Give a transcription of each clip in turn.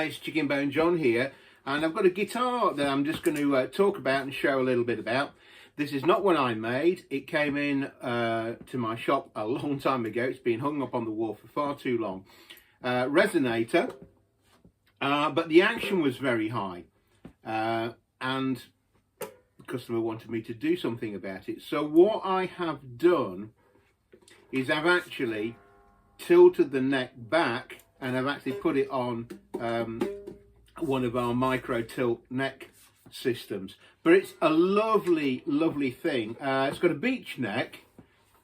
guys, ChickenboneJohn here, and I've got a guitar that I'm just going to talk about and show a little bit about. This is not one I made. It came in to my shop a long time ago. It's been hung up on the wall for far too long. Resonator, but the action was very high, and the customer wanted me to do something about it. So what I have done is I've actually tilted the neck back, and I've actually put it on one of our micro tilt neck systems. But it's a lovely thing. It's got a beech neck,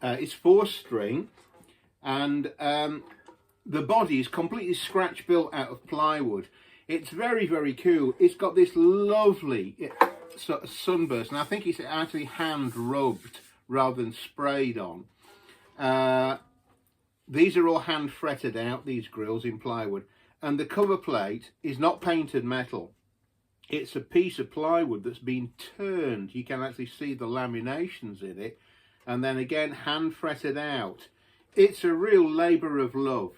it's 4-string, and the body is completely scratch built out of plywood. It's very cool. It's got this lovely sort of sunburst, and I think it's actually hand rubbed rather than sprayed on. These are all hand fretted out, these grills in plywood, and the cover plate is not painted metal. It's a piece of plywood that's been turned. You can actually see the laminations in it, and then again hand fretted out. It's a real labour of love,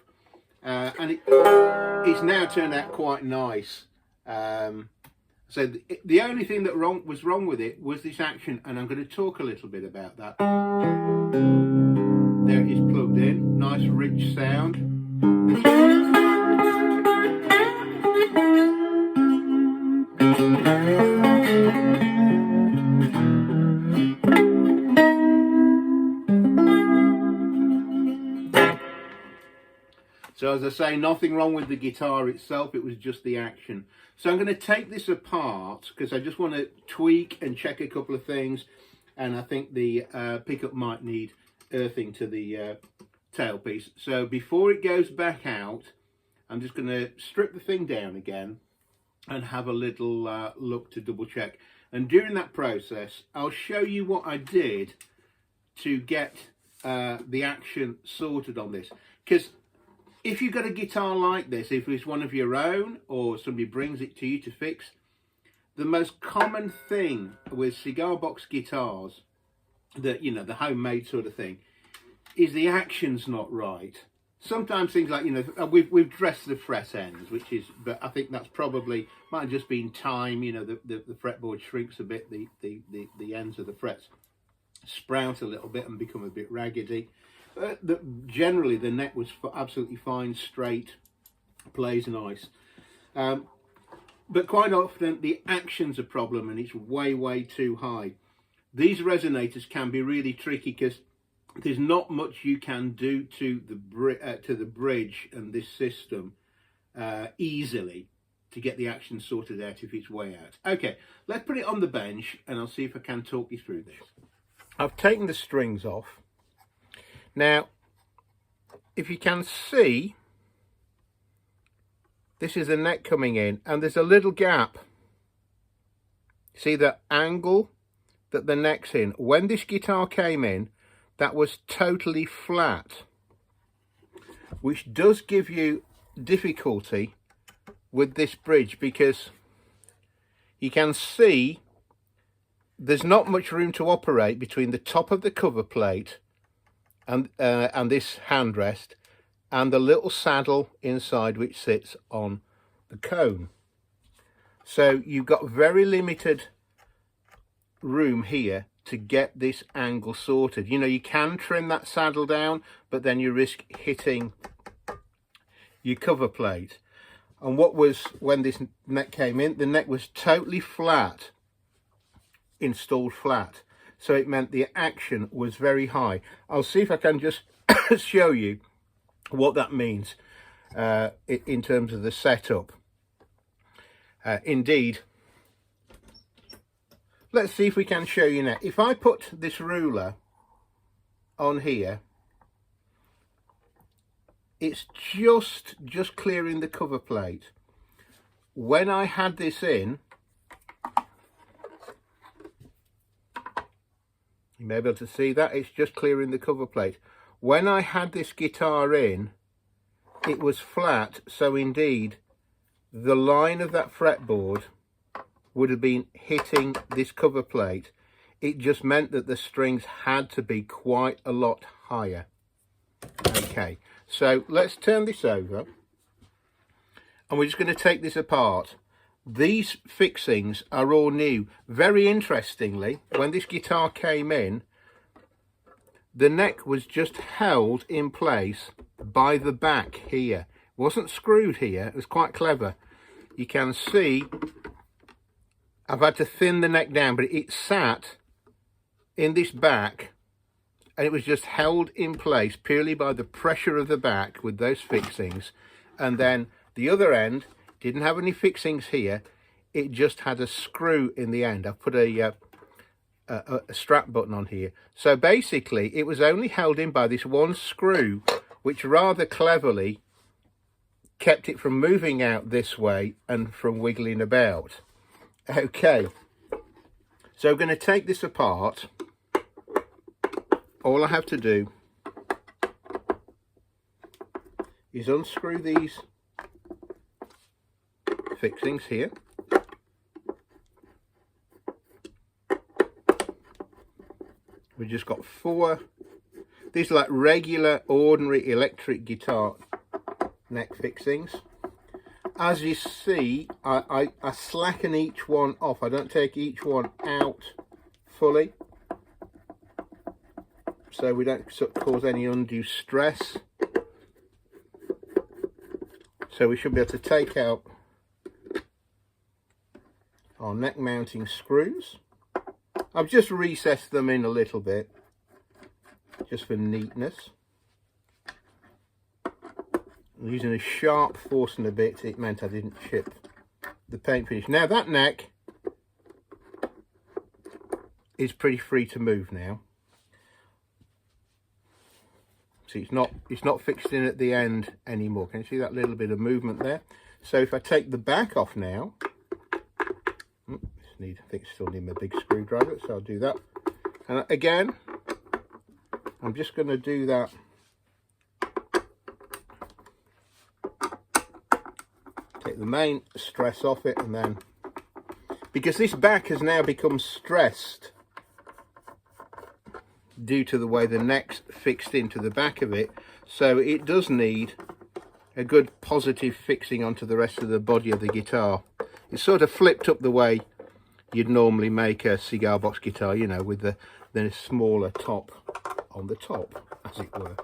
and it's now turned out quite nice. So the only thing that was wrong with it was this action, and I'm going to talk a little bit about that. There it is plugged in, nice rich sound. So as I say, nothing wrong with the guitar itself, it was just the action. So I'm going to take this apart because I just want to tweak and check a couple of things, and I think the pickup might need earthing to the tailpiece. So before it goes back out, I'm just going to strip the thing down again and have a little look to double check. And during that process, I'll show you what I did to get the action sorted on this. Because if you've got a guitar like this, if it's one of your own or somebody brings it to you to fix, the most common thing with cigar box guitars, that, you know, the homemade sort of thing, is the action's not right. Sometimes things like, you know, we've dressed the fret ends, which is, but I think that's probably, might have just been time, you know, the fretboard shrinks a bit, the ends of the frets sprout a little bit and become a bit raggedy. Generally the neck was absolutely fine, straight, plays nice. But quite often the action's a problem, and it's way too high. These resonators can be really tricky because there's not much you can do to the bridge and this system easily to get the action sorted out if it's way out. Okay, let's put it on the bench and I'll see if I can talk you through this. I've taken the strings off. Now, if you can see, this is the neck coming in, and there's a little gap. See the angle that the neck's in? When this guitar came in, that was totally flat, which does give you difficulty with this bridge, because you can see there's not much room to operate between the top of the cover plate and this handrest and the little saddle inside which sits on the cone. So you've got very limited room here to get this angle sorted. You know, you can trim that saddle down, but then you risk hitting your cover plate. And what was, when this neck came in, the neck was totally flat, installed flat. So it meant the action was very high. I'll see if I can just show you what that means in terms of the setup. Indeed, let's see if we can show you now. If I put this ruler on here, it's just clearing the cover plate. When I had this in, you may be able to see that, it's just clearing the cover plate. When I had this guitar in, it was flat, so indeed the line of that fretboard would have been hitting this cover plate. It just meant that the strings had to be quite a lot higher. Okay, so let's turn this over and we're just going to take this apart. These fixings are all new. Very interestingly, when this guitar came in, the neck was just held in place by the back here. It wasn't screwed here. It was quite clever. You can see I've had to thin the neck down, but it sat in this back and it was just held in place purely by the pressure of the back with those fixings. And then the other end didn't have any fixings here. It just had a screw in the end. I've put a strap button on here. So basically it was only held in by this one screw, which rather cleverly kept it from moving out this way and from wiggling about. Okay, so I'm going to take this apart. All I have to do is unscrew these fixings here. We've just got 4. These are like regular, ordinary electric guitar neck fixings. As you see, I slacken each one off. I don't take each one out fully, so we don't cause any undue stress. So we should be able to take out our neck mounting screws. I've just recessed them in a little bit, just for neatness. I'm using a sharp force and a bit, it meant I didn't chip the paint finish. Now that neck is pretty free to move now. See, it's not fixed in at the end anymore. Can you see that little bit of movement there? So if I take the back off now, I think I still need my big screwdriver, so I'll do that. And again, I'm just going to do that take the main stress off it, and then, because this back has now become stressed due to the way the neck's fixed into the back of it, so it does need a good positive fixing onto the rest of the body of the guitar. It's sort of flipped up the way you'd normally make a cigar box guitar, you know, with the smaller top on the top, as it were.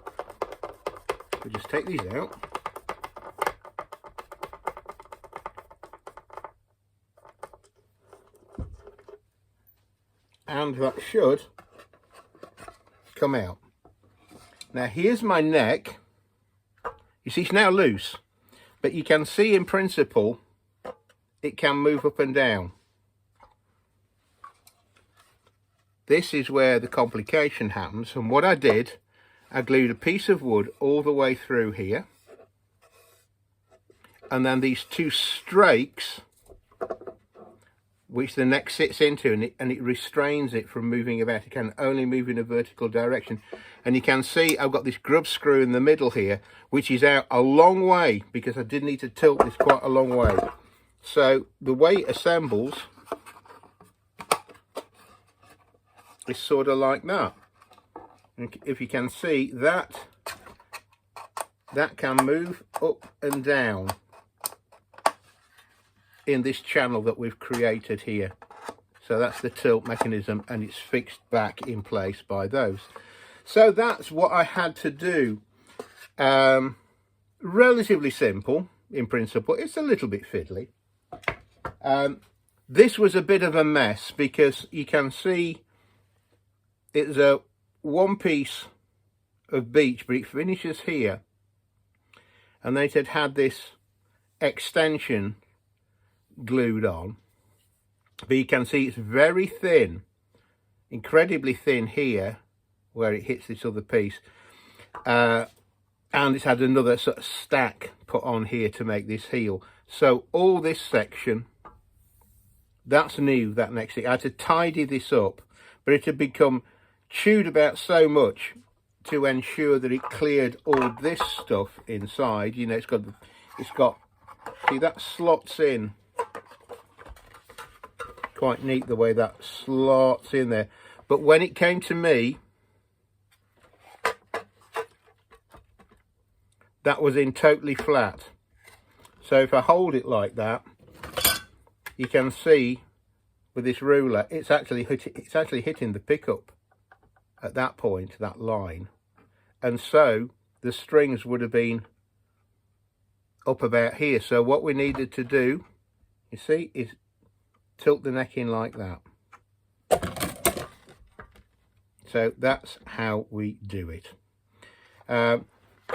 We'll just take these out. And that should come out. Now here's my neck. You see, it's now loose, but you can see in principle it can move up and down. This is where the complication happens, and what I did, I glued a piece of wood all the way through here, and then these 2 strakes which the neck sits into, and it restrains it from moving about. It can only move in a vertical direction. And you can see I've got this grub screw in the middle here, which is out a long way, because I did need to tilt this quite a long way. So the way it assembles is sort of like that. And if you can see that can move up and down in this channel that we've created here. So that's the tilt mechanism, and it's fixed back in place by those. So that's what I had to do. Relatively simple in principle. It's a little bit fiddly. This was a bit of a mess, because you can see it's a 1 piece of beech, but it finishes here, and they had this extension glued on, but you can see it's very thin, incredibly thin here where it hits this other piece, and it's had another sort of stack put on here to make this heel. So all this section, that's new, that next thing. I had to tidy this up, but it had become chewed about so much to ensure that it cleared all this stuff inside. You know, it's got see, that slots in quite neat, the way that slots in there. But when it came to me, that was in totally flat. So if I hold it like that, you can see with this ruler, it's actually hitting the pickup at that point, that line. And so the strings would have been up about here. So what we needed to do, you see, is tilt the neck in like that. So that's how we do it. The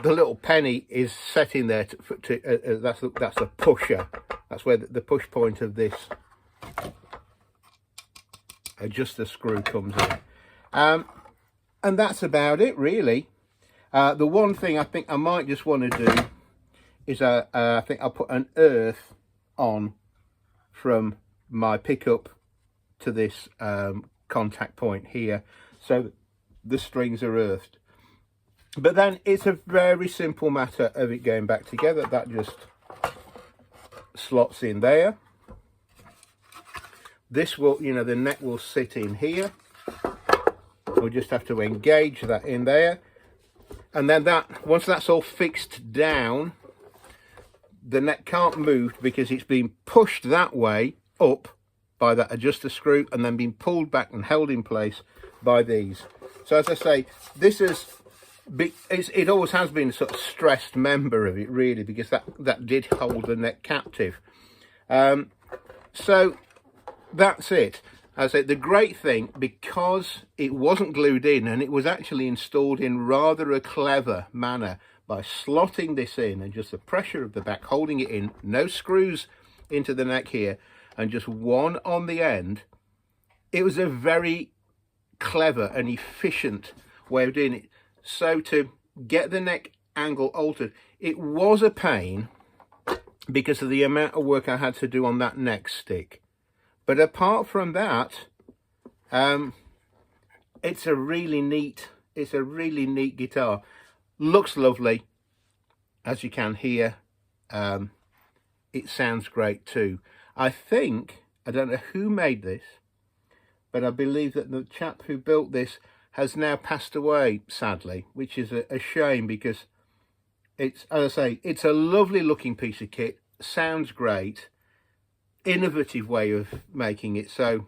little penny is set in there that's a pusher. That's where the push point of this adjuster screw comes in. And that's about it, really. The one thing I think I might just want to do is I think I'll put an earth on from my pickup to this contact point here, so the strings are earthed. But then it's a very simple matter of it going back together. That just slots in there. This will, you know, the neck will sit in here. We'll just have to engage that in there. And then that, once that's all fixed down, the neck can't move because it's been pushed that way up by that adjuster screw and then been pulled back and held in place by these. So as I say, this is, it always has been a sort of stressed member of it, really, because that did hold the neck captive. So that's it. As I say, the great thing, because it wasn't glued in and it was actually installed in rather a clever manner by slotting this in and just the pressure of the back holding it in, no screws into the neck here and just one on the end, it was a very clever and efficient way of doing it. So to get the neck angle altered, it was a pain because of the amount of work I had to do on that neck stick. But apart from that, it's a really neat guitar. Looks lovely, as you can hear. It sounds great too. I don't know who made this, but I believe that the chap who built this has now passed away, sadly, which is a shame, because it's, as I say, it's a lovely looking piece of kit, sounds great, innovative way of making it. So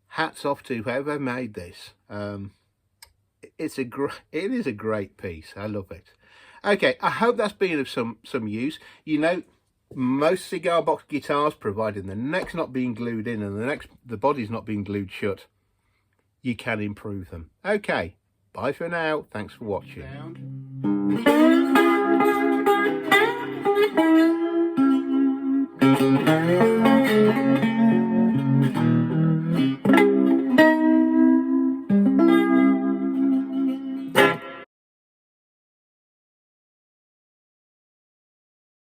hats off to whoever made this. It is a great piece. I love it. Okay, I hope that's been of some use. You know, most cigar box guitars, providing the neck's not being glued in and the body's not being glued shut, you can improve them. Okay, bye for now. Thanks for watching.